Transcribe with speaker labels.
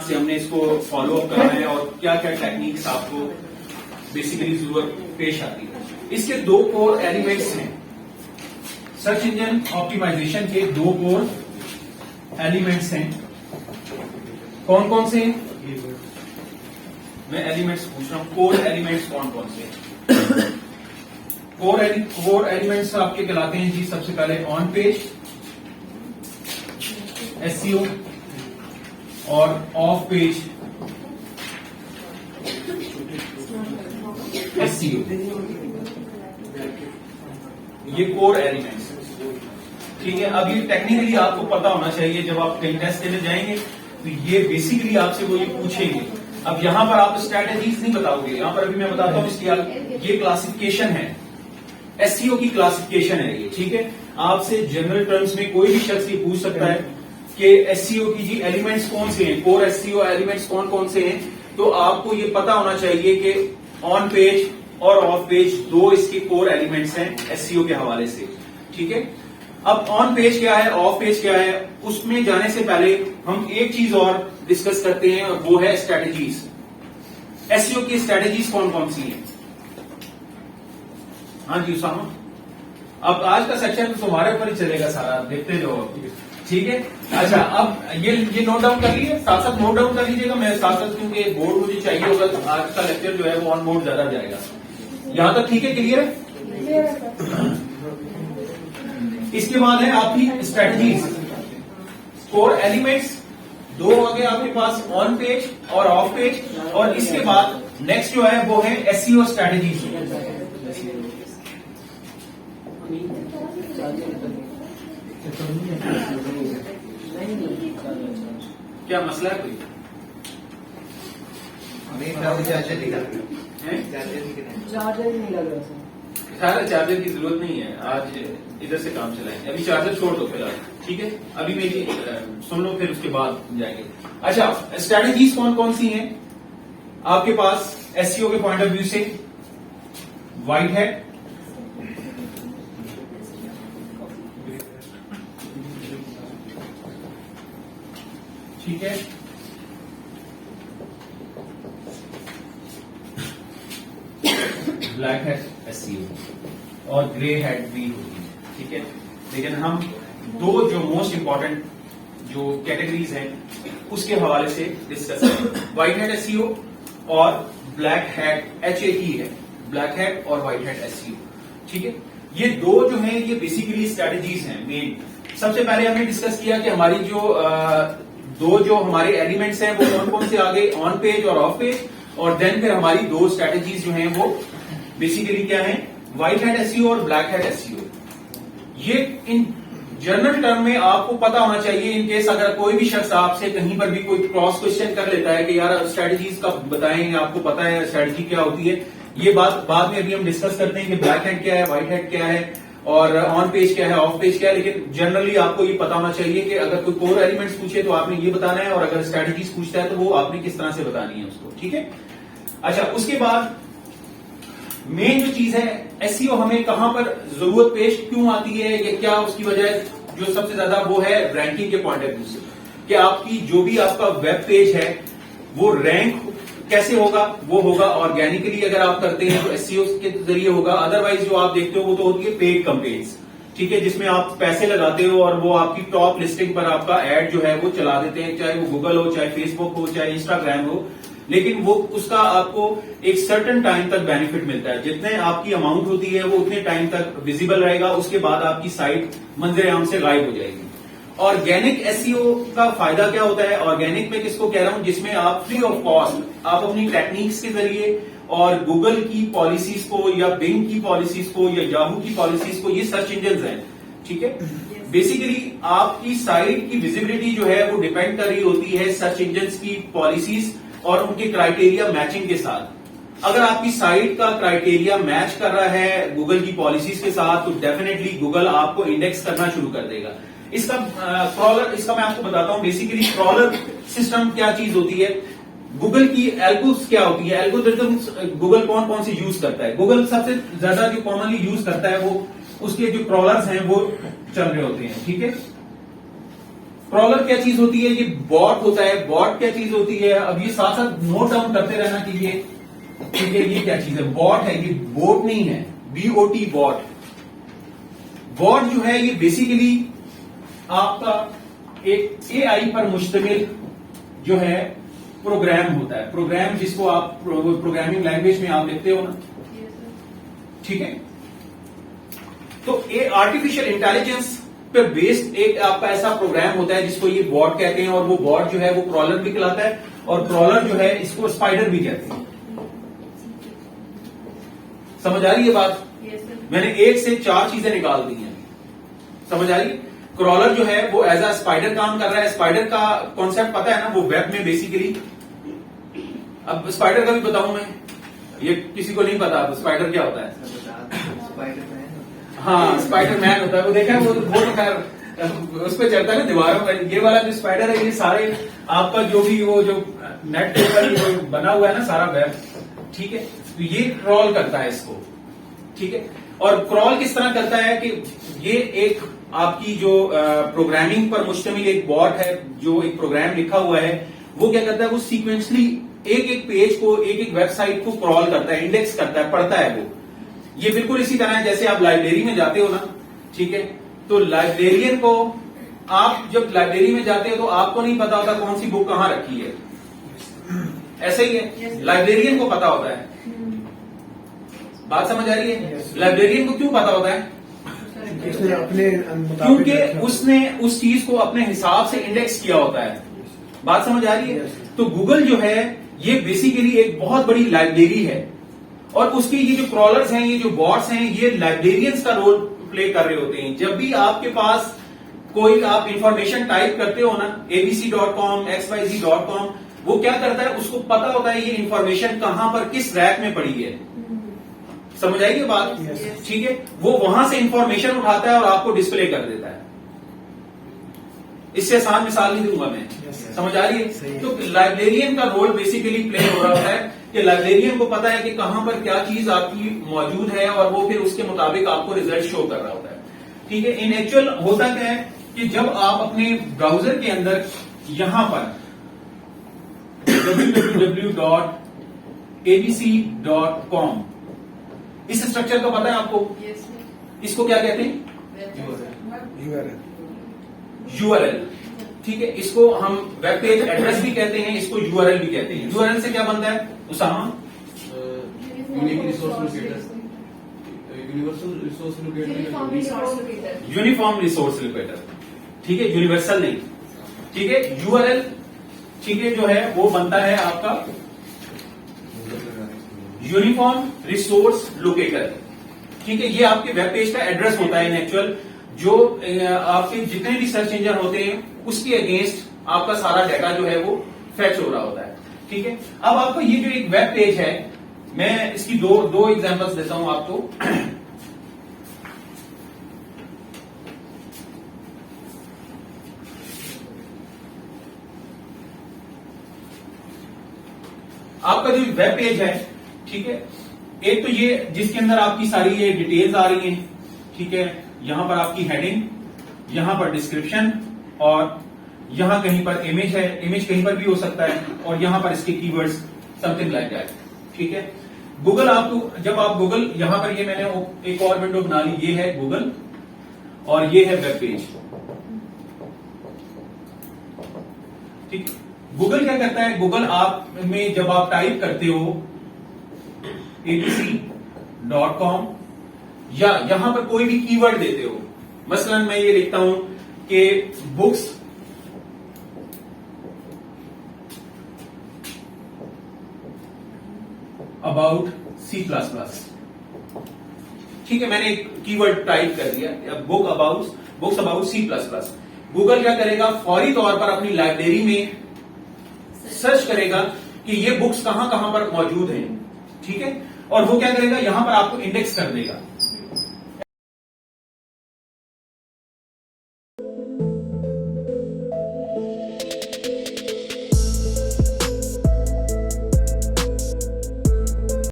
Speaker 1: से हमने इसको फॉलो अप करना है और क्या क्या टेक्निक्स आपको बेसिकली जरूरत पेश आती है। इसके दो कोर एलिमेंट्स हैं। सर्च इंजन ऑप्टिमाइजेशन के दो कोर एलिमेंट्स हैं। कौन कौन से? मैं एलिमेंट्स पूछ रहा हूं, कोर एलिमेंट्स कौन कौन से? कोर एलिमेंट्स आपके कहलाते हैं जी, सबसे पहले ऑन पेज एसईओ और ऑफ पेज एसईओ, ये कोर एलिमेंट्स। ठीक है, अब ये टेक्निकली आपको पता होना चाहिए। जब आप कहीं टेस्ट देने जाएंगे तो ये बेसिकली आपसे वो ये पूछेंगे। अब यहां पर आप स्ट्रैटेजीज नहीं बताओगे, यहां पर अभी मैं बताता हूं इसकी ये क्लासिफिकेशन है, एसईओ की क्लासिफिकेशन है ये। ठीक है, आपसे जनरल टर्म्स में कोई भी शख्स ये पूछ सकता है कि एसईओ की जी एलिमेंट्स कौन से हैं, कोर एसईओ एलिमेंट्स कौन कौन से हैं। तो आपको ये पता होना चाहिए कि ऑन पेज और ऑफ पेज दो इसके कोर एलिमेंट्स हैं एसईओ के हवाले से। ठीक है, अब ऑन पेज क्या है, ऑफ पेज क्या है, उसमें जाने से पहले हम एक चीज और डिस्कस करते हैं और वो है स्ट्रैटेजीज। एसईओ की स्ट्रैटेजीज कौन कौन सी हैं? हाँ जी उसामा, अब आज का सेक्शन तो तुम्हारे ऊपर ही चलेगा सारा, देखते जाओ। ठीक है, अच्छा अब ये नोट डाउन कर लिए, साथ साथ नोट डाउन कर लीजिएगा। मैं साथ साथ, क्योंकि बोर्ड मुझे चाहिए होगा तो आज का लेक्चर जो है वो ऑन बोर्ड ज्यादा जाएगा। यहां तक ठीक है, क्लियर है? इसके बाद है आपकी स्ट्रेटजीज, कोर एलिमेंट्स दो हो गए आपके पास, ऑन पेज और ऑफ पेज। और इसके बाद नेक्स्ट जो है वो है एसईओ स्ट्रेटजीज। क्या मसला है कोई?
Speaker 2: चार्जर नहीं लग रहा
Speaker 1: खैर चार्जर की जरूरत नहीं है, आज इधर से काम चलाएंगे। अभी चार्जर छोड़ दो फिलहाल, ठीक है? अभी मेरी सुन लो, फिर उसके बाद जाएंगे। अच्छा, स्ट्रैटेजीज कौन कौन सी हैं आपके पास एसईओ के पॉइंट ऑफ व्यू से? व्हाइट हैट, ठीक है, ब्लैक हैट एसईओ और ग्रे हैट भी होगी। ठीक है, लेकिन हम दो जो मोस्ट इंपॉर्टेंट जो कैटेगरीज हैं उसके हवाले से डिस्कस करें, व्हाइट हैट एसईओ और ब्लैक हैट एचएई है, ब्लैक हैट और व्हाइट हैट एसईओ। ठीक है, ये दो जो हैं ये बेसिकली स्ट्रैटेजीज हैं मेन। सबसे पहले हमने डिस्कस किया कि हमारी दो जो हमारे एलिमेंट्स हैं वो कौन कौन से आ गए, ऑन पेज और ऑफ पेज। और देन फिर हमारी दो स्ट्रैटेजीज जो हैं वो बेसिकली क्या है, व्हाइट हैट एसईओ और ब्लैक हैट एसईओ। ये इन जनरल टर्म में आपको पता होना चाहिए, इन केस अगर कोई भी शख्स आपसे कहीं पर भी कोई क्रॉस क्वेश्चन कर लेता है कि यार स्ट्रैटेजीज का बताएं, आपको पता है स्ट्रैटेजी क्या होती है। ये बात बाद में अभी हम डिस्कस करते हैं कि ब्लैक हैट क्या है, व्हाइट हैट क्या है और ऑन पेज क्या है, ऑफ पेज क्या है। लेकिन जनरली आपको ये पता होना चाहिए कि अगर कोई कोर एलिमेंट्स पूछे तो आपने ये बताना है, और अगर स्ट्रैटेजीज पूछता है तो वो आपने किस तरह से बतानी है उसको। ठीक है, अच्छा उसके बाद मेन जो चीज है एसईओ हमें कहां पर जरूरत पेश क्यों आती है, या क्या उसकी वजह जो सबसे ज्यादा वो है रैंकिंग के पॉइंट ऑफ व्यू से, कि आपकी जो भी आपका वेब पेज है वो रैंक कैसे होगा, वो होगा ऑर्गेनिकली अगर आप करते हैं तो एसईओ के जरिए होगा। अदरवाइज जो आप देखते हो वो तो होती है पेड कैंपेन्स, ठीक है, जिसमें आप पैसे लगाते हो और वो आपकी टॉप लिस्टिंग पर आपका एड जो है वो चला देते हैं, चाहे वो गूगल हो, चाहे फेसबुक हो, चाहे इंस्टाग्राम हो। लेकिन वो उसका आपको एक सर्टेन टाइम तक बेनिफिट मिलता है, जितने आपकी अमाउंट होती है वो उतने टाइम तक विजिबल रहेगा, उसके बाद आपकी साइट मंजर आम से गायब हो जाएगी। ऑर्गेनिक एसईओ का फायदा क्या होता है? ऑर्गेनिक में किसको कह रहा हूं? जिसमें आप फ्री ऑफ कॉस्ट आप अपनी टेक्निक्स के जरिए और गूगल की पॉलिसीज को या बिंग की पॉलिसीज को या याहू की पॉलिसीज को, ये सर्च इंजन हैं, ठीक है, बेसिकली आपकी साइट की विजिबिलिटी जो है वो डिपेंड कर रही होती है सर्च इंजन की पॉलिसीज और उनके क्राइटेरिया मैचिंग के साथ। अगर आपकी साइट का क्राइटेरिया मैच कर रहा है गूगल की पॉलिसीज के साथ तो डेफिनेटली गूगल आपको इंडेक्स करना शुरू कर देगा। इसका क्रॉलर, इसका मैं आपको बताता हूं बेसिकली क्रॉलर सिस्टम क्या चीज होती है, गूगल की एल्गोस क्या होती है, एल्गोरिथम्स गूगल कौन कौन से यूज करता है। गूगल सबसे ज्यादा जो कॉमनली यूज करता है वो उसके जो क्रॉलर्स हैं वो चल रहे होते हैं, ठीक है। क्रॉलर क्या चीज होती है, ये बॉट होता है। बॉट क्या चीज होती है, अब ये साथ साथ नोट डाउन करते रहना कि ये ठीक है, ये क्या चीज है, बॉट है, ये बोट नहीं है, BOT बॉट। बॉट जो है ये बेसिकली आपका एक AI पर मुश्तमिल जो है प्रोग्राम होता है। प्रोग्राम जिसको आप प्रोग्रामिंग लैंग्वेज में आप लिखते हो ना, ठीक है। तो ये आर्टिफिशियल इंटेलिजेंस पे बेस्ड एक आपका ऐसा प्रोग्राम होता है जिसको ये बॉट कहते हैं। और वो बॉट जो है वो क्रॉलर भी कहलाता है, और क्रॉलर जो है इसको स्पाइडर भी कहते हैं। समझ आ रही है बात? मैंने 1 से 4 चीजें निकाल दी हैं, समझ आ रही है? क्रॉलर जो है वो एज अ स्पाइडर काम कर रहा है। स्पाइडर का कॉन्सेप्ट पता है ना, वो वेब में बेसिकली, अब स्पाइडर का भी बताऊं मैं, ये किसी को नहीं पता स्पाइडर क्या होता है। हाँ, स्पाइडरमैन होता है, वो देखा है, वो तो खैर उस पर चढ़ता है ना दीवारों पर। ये वाला जो स्पाइडर है ये सारे आपका जो भी वो जो नेट के ऊपर जो बना हुआ है ना सारा वेब, ठीक है, तो ये क्रॉल करता है इसको, ठीक है। और क्रॉल किस तरह करता है कि ये एक आपकी जो प्रोग्रामिंग पर मुश्तमिल एक बॉट है, जो एक प्रोग्राम लिखा हुआ है, वो क्या करता है, वो सीक्वेंसली एक एक पेज को, एक एक वेबसाइट को क्रॉल करता है, इंडेक्स करता है, पढ़ता है वो। ये बिल्कुल इसी तरह है जैसे आप लाइब्रेरी में जाते हो ना, ठीक है, तो लाइब्रेरियन को, आप जब लाइब्रेरी में जाते हो तो आपको नहीं पता होता कौन सी बुक कहां रखी है, ऐसा ही है, लाइब्रेरियन को पता होता है। बात समझ आ रही है? लाइब्रेरियन को क्यों पता होता है?
Speaker 2: उसने अपने
Speaker 1: क्योंकि उसने उस चीज को अपने हिसाब से इंडेक्स किया होता है। बात समझ आ रही है? तो गूगल जो है ये बेसिकली एक बहुत बड़ी लाइब्रेरी है, और उसके ये जो क्रॉलर्स हैं, ये जो बॉट्स हैं, ये लाइब्रेरियंस का रोल प्ले कर रहे होते हैं। जब भी आपके पास कोई आप इंफॉर्मेशन टाइप करते हो ना, abc.com, xyz.com, वो क्या करता है, उसको पता होता है ये इंफॉर्मेशन कहां पर किस रैक में पड़ी है। समझ आएगी बात? ठीक है, वो वहां से इंफॉर्मेशन उठाता है और आपको डिस्प्ले कर देता है। इससे आसान मिसाल नहीं दूंगा मैं, समझ आ रही है? तो लाइब्रेरियन का रोल बेसिकली प्ले हो रहा है कि लाइब्रेरियन को पता है कि कहां पर क्या चीज आपकी मौजूद है, और वो फिर उसके मुताबिक आपको रिजल्ट शो कर रहा होता है। ठीक है, इन एक्चुअल होता क्या है कि जब आप अपने ब्राउजर के अंदर यहां पर www.abc.com, इस स्ट्रक्चर का पता है आपको? इसको क्या कहते हैं? URL। ठीक है, इसको हम वेब पेज एड्रेस भी कहते हैं, इसको URL भी कहते हैं। URL से क्या बनता है Usama?
Speaker 3: Unique resource locator, universal resource locator,
Speaker 1: uniform resource locator. ठीक है, यूनिवर्सल नहीं, ठीक है। URL, ठीक है, जो है वो बनता है आपका यूनिफॉर्म रिसोर्स लोकेटर। ठीक है, ये आपके वेब पेज का एड्रेस होता है इन एक्चुअल, जो आपके जितने भी सर्च इंजन होते हैं उसके अगेंस्ट आपका सारा डाटा जो है वो फैच हो रहा होता है। ठीक है, अब आपको ये जो एक वेब पेज है, मैं इसकी दो एग्जांपल्स देता हूं आपको। आपका जो वेब पेज है, ठीक है, एक तो ये जिसके अंदर आपकी सारी ये डिटेल्स आ रही हैं, ठीक है, यहां पर आपकी हेडिंग, यहां पर डिस्क्रिप्शन, और यहां कहीं पर इमेज है, इमेज कहीं पर भी हो सकता है, और यहां पर इसके कीवर्ड्स समथिंग लाइक दैट। ठीक है, गूगल आपको, जब आप गूगल, यहां पर ये मैंने एक और विंडो बना ली, ये है गूगल और ये है वेब पेज। ठीक, गूगल क्या करता है, गूगल आप में जब आप टाइप करते हो abc.com या यहां पर कोई भी कीवर्ड देते हो, मसलन मैं ये लिखता हूं कि बुक्स अबाउट C++। ठीक है, मैंने एक कीवर्ड टाइप कर दिया, बुक्स अबाउट C++। गूगल क्या करेगा, फौरी तौर पर अपनी लाइब्रेरी में सर्च करेगा कि ये बुक्स कहां कहां पर मौजूद हैं। ठीक है, और वो क्या करेगा, यहां पर आपको इंडेक्स कर देगा।